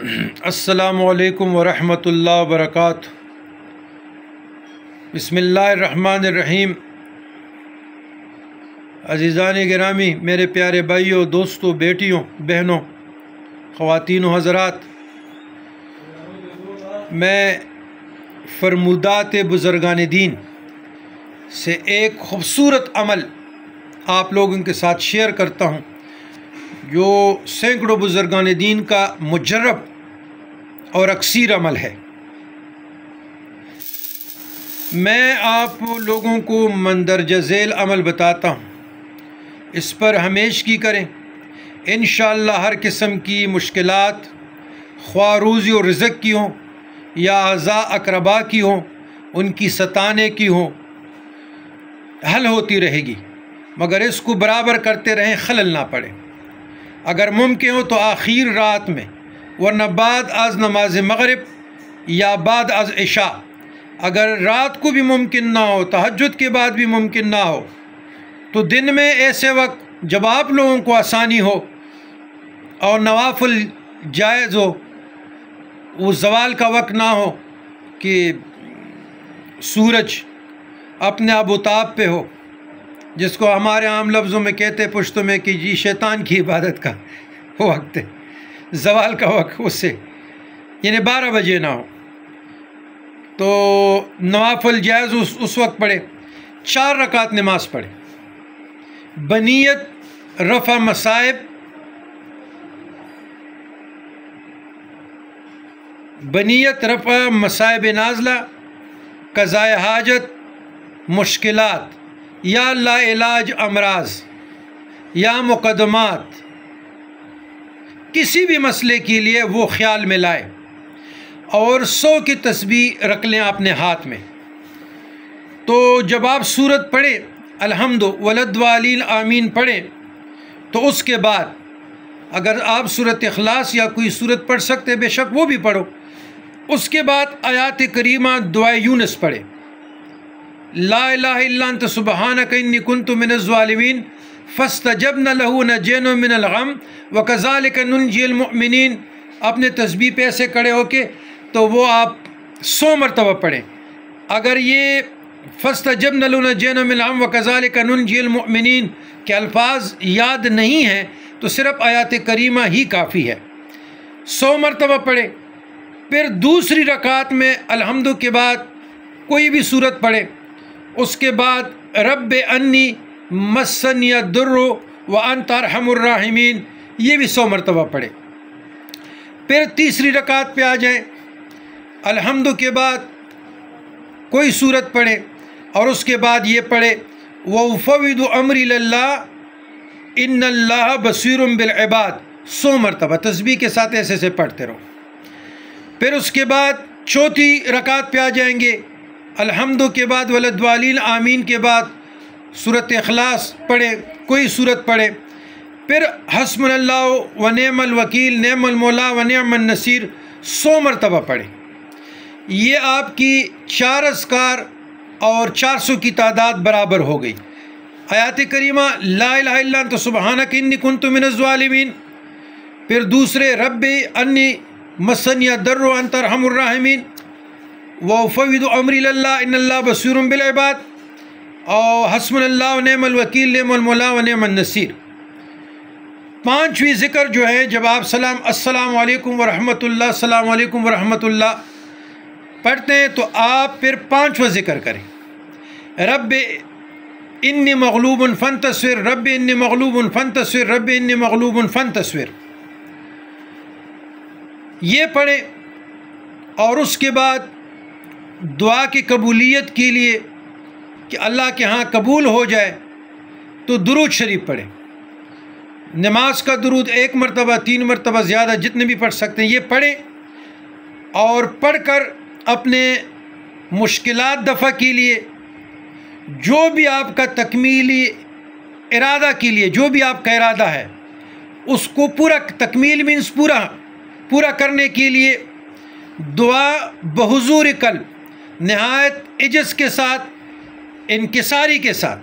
السلام علیکم ورحمۃ اللہ وبرکاتہ۔ بسم اللہ الرحمن الرحیم۔ عزیزان گرامی، میرے پیارے بھائیوں، دوستوں، بیٹیوں، بہنوں، خواتین و حضرات، میں فرمودات بزرگان دین سے ایک خوبصورت عمل آپ لوگوں کے ساتھ شیئر کرتا ہوں، جو سینکڑوں بزرگان دین کا مجرب اور اکثیر عمل ہے۔ میں آپ لوگوں کو مندرجہ ذیل عمل بتاتا ہوں، اس پر ہمیشگی کریں۔ انشاءاللہ ہر قسم کی مشکلات، خواہ روزی و رزق کی ہوں یا اعزاء اقربا کی ہوں، ان کی ستانے کی ہوں، حل ہوتی رہے گی، مگر اس کو برابر کرتے رہیں، خلل نہ پڑے۔ اگر ممکن ہو تو آخر رات میں، ورنہ بعد از نماز مغرب یا بعد از عشاء۔ اگر رات کو بھی ممکن نہ ہو، تہجد کے بعد بھی ممکن نہ ہو، تو دن میں ایسے وقت جب آپ لوگوں کو آسانی ہو اور نوافل جائز ہو، وہ زوال کا وقت نہ ہو کہ سورج اپنے آبوتاب پہ ہو، جس کو ہمارے عام لفظوں میں کہتے پشتوں میں کہ جی شیطان کی عبادت کا وقت ہے، زوال کا وقت، اس سے یعنی 12 بجے نہ ہو، تو نوافل جائز اس وقت پڑھے، 4 رکعت نماز پڑھے، بنیت رفع مصائب، بنیت رفع مصائب نازلہ، قضاء حاجت، مشکلات، یا لا علاج امراض یا مقدمات، کسی بھی مسئلے کے لیے وہ خیال میں لائے، اور 100 کی تسبیح رکھ لیں اپنے ہاتھ میں۔ تو جب آپ سورت پڑھیں، الحمد وللضالین آمین پڑھیں، تو اس کے بعد اگر آپ سورت اخلاص یا کوئی سورت پڑھ سکتے بے شک وہ بھی پڑھو۔ اس کے بعد آیات کریمہ دعائے یونس پڑھیں، لا الہ الا انت سبحانک انی کنت من الظالمین فاستجبنا لہ ونجیناہ من الغم وکذالک ننجی المؤمنین۔ اپنے تسبیح پہ ایسے کھڑے ہو کے تو وہ آپ 100 مرتبہ پڑھیں۔ اگر یہ فاستجبنا لہ ونجیناہ من الغم وکذالک ننجی المؤمنین کے الفاظ یاد نہیں ہیں تو صرف آیات کریمہ ہی کافی ہے، 100 مرتبہ پڑھیں۔ پھر دوسری رکعت میں الحمد کے بعد کوئی بھی سورت پڑھیں، اس کے بعد رب انی مسنی الضر وانت ارحم الراحمین، یہ بھی 100 مرتبہ پڑھیں۔ پھر تیسری رکعت پہ آ جائیں، الحمد کے بعد کوئی سورت پڑھیں، اور اس کے بعد یہ پڑھیں وَأُفَوِّضُ أَمْرِي لِلَّهِ إِنَّ اللَّهَ بَصِيرٌ بِالْعِبَادِ، 100 مرتبہ تسبیح کے ساتھ ایسے سے پڑھتے رہو۔ پھر اس کے بعد چوتھی رکعت پہ آ جائیں گے، الحمد کے بعد وللضالین آمین کے بعد سورت اخلاص پڑھیں، کوئی سورت پڑھیں، پھر حسبنا اللہ ونعم الوکیل نعم المولا ونعم النصیر 100 مرتبہ پڑھیں۔ یہ آپ کی 4 اذکار اور 400 کی تعداد برابر ہو گئی۔ آیات کریمہ لا الہ الا انت سبحانک انی کنت من الظالمین، پھر دوسرے رب انی مسنی الضر وانت ارحم الراحمین، وَأُفَوِّضُ أَمْرِي لِلَّهِ إِنَّ اللَّهَ بَصِيرٌ بِالْعِبَادِ، اور حسبنا اللہ ونعم الوکیل نعم المولا ونعم النصیر۔ 5ویں ذکر جو ہے، جب آپ السلام علیکم ورحمۃ اللہ، السلام علیکم ورحمۃ اللہ پڑھتے ہیں تو آپ پھر 5واں ذکر کریں، رب انی مغلوب فانتصر، رب انی مغلوب فانتصر، رب انی مغلوب فانتصر، یہ پڑھیں۔ اور اس کے بعد دعا کی قبولیت کے لیے کہ اللہ کے ہاں قبول ہو جائے تو درود شریف پڑھیں۔ نماز کا درود 1 مرتبہ، 3 مرتبہ، زیادہ جتنے بھی پڑھ سکتے ہیں یہ پڑھیں، اور پڑھ کر اپنے مشکلات دفع کے لیے جو بھی آپ کا تکمیلی ارادہ کے لیے جو بھی آپ کا ارادہ ہے اس کو پورا، تکمیل مینس پورا کرنے کے لیے دعا بحضور قلب، نہایت عجز کے ساتھ، انکساری کے ساتھ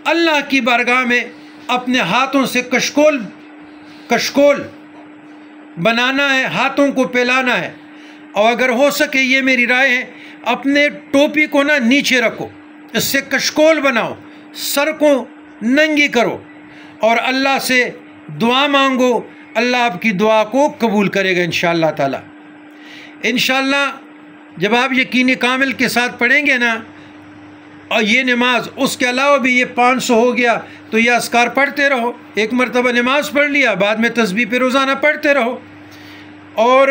اللہ کی بارگاہ میں اپنے ہاتھوں سے کشکول بنانا ہے، ہاتھوں کو پھیلانا ہے، اور اگر ہو سکے یہ میری رائے ہے، اپنے ٹوپی کو نا نیچے رکھو، اس سے کشکول بناؤ، سر کو ننگی کرو اور اللہ سے دعا مانگو، اللہ آپ کی دعا کو قبول کرے گا انشاءاللہ تعالی۔ انشاءاللہ جب آپ یقین کامل کے ساتھ پڑھیں گے نا، اور یہ نماز اس کے علاوہ بھی یہ 500 ہو گیا، تو یہ اذکار پڑھتے رہو، ایک مرتبہ نماز پڑھ لیا، بعد میں تسبیح پہ روزانہ پڑھتے رہو، اور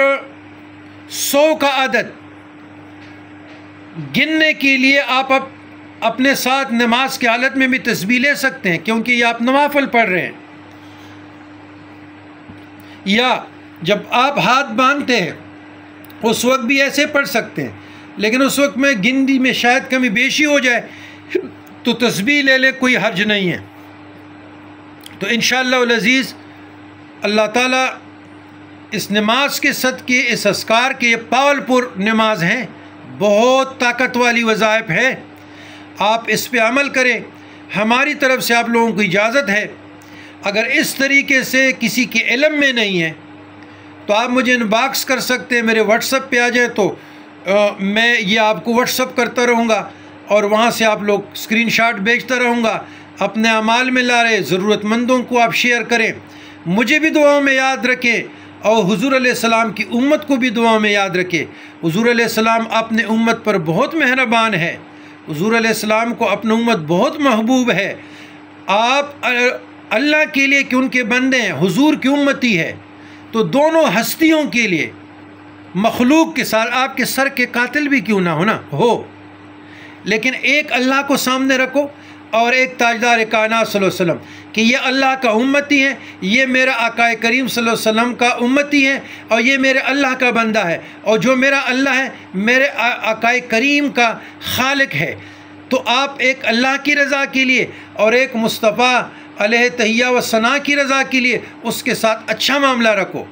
100 کا عدد گننے کے لیے آپ اپنے ساتھ نماز کی حالت میں بھی تسبیح لے سکتے ہیں، کیونکہ یہ آپ نوافل پڑھ رہے ہیں، یا جب آپ ہاتھ باندھتے ہیں اس وقت بھی ایسے پڑھ سکتے ہیں، لیکن اس وقت میں گنتی میں شاید کمی بیشی ہو جائے تو تسبیح لے لے، کوئی حرج نہیں ہے۔ تو انشاءاللہ العزیز اللہ تعالیٰ اس نماز کے صدقے، اس اذکار کے، یہ پاول پور نماز ہیں، بہت طاقت والی وظائف ہے، آپ اس پہ عمل کریں۔ ہماری طرف سے آپ لوگوں کو اجازت ہے، اگر اس طریقے سے کسی کے علم میں نہیں ہے تو آپ مجھے انباکس کر سکتے ہیں، میرے واٹس ایپ پہ آ جائیں تو میں یہ آپ کو واٹس ایپ کرتا رہوں گا، اور وہاں سے آپ لوگ اسکرین شاٹ بھیجتا رہوں گا، اپنے اعمال میں لا رہے ضرورت مندوں کو آپ شیئر کریں، مجھے بھی دعاؤں میں یاد رکھیں، اور حضور علیہ السلام کی امت کو بھی دعاؤں میں یاد رکھیں۔ حضور علیہ السلام اپنے امت پر بہت مہربان ہے، حضور علیہ السلام کو اپنی امت بہت محبوب ہے۔ آپ اللہ کے لیے کہ ان کے بندے ہیں، حضور کی امتی ہے، تو دونوں ہستیوں کے لیے، مخلوق کے ساتھ آپ کے سر کے قاتل بھی کیوں نہ ہو، لیکن ایک اللہ کو سامنے رکھو اور ایک تاجدار کائنات صلی اللہ علیہ وسلم کہ یہ اللہ کا امتی ہے، یہ میرا آقا کریم صلی اللہ علیہ وسلم کا امتی ہے، اور یہ میرے اللہ کا بندہ ہے، اور جو میرا اللہ ہے میرے آقا کریم کا خالق ہے۔ تو آپ ایک اللہ کی رضا کے لیے اور ایک مصطفیٰ علیہ تحیہ و ثنا کی رضا کے لیے اس کے ساتھ اچھا معاملہ رکھو،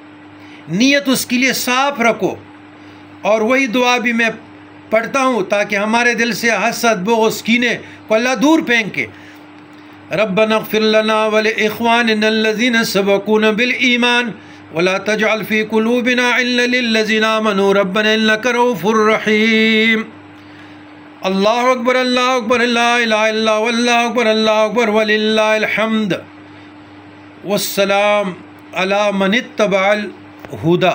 نیت اس کے لیے صاف رکھو، اور وہی دعا بھی میں پڑھتا ہوں تاکہ ہمارے دل سے حسد، بغض، کینے کو اللہ دور پھینکے۔ ربنا اغفر لنا ولإخواننا الذين سبقونا بالإيمان ولا تجعل في قلوبنا غلا للذين آمنوا ربنا إنك رؤوف رحيم۔ اللہ اکبر، اللہ اکبر، لا الہ الا اللہ، اللہ اکبر، اللہ اکبر، وللہ الحمد، والسلام علی من اتبع الہدی۔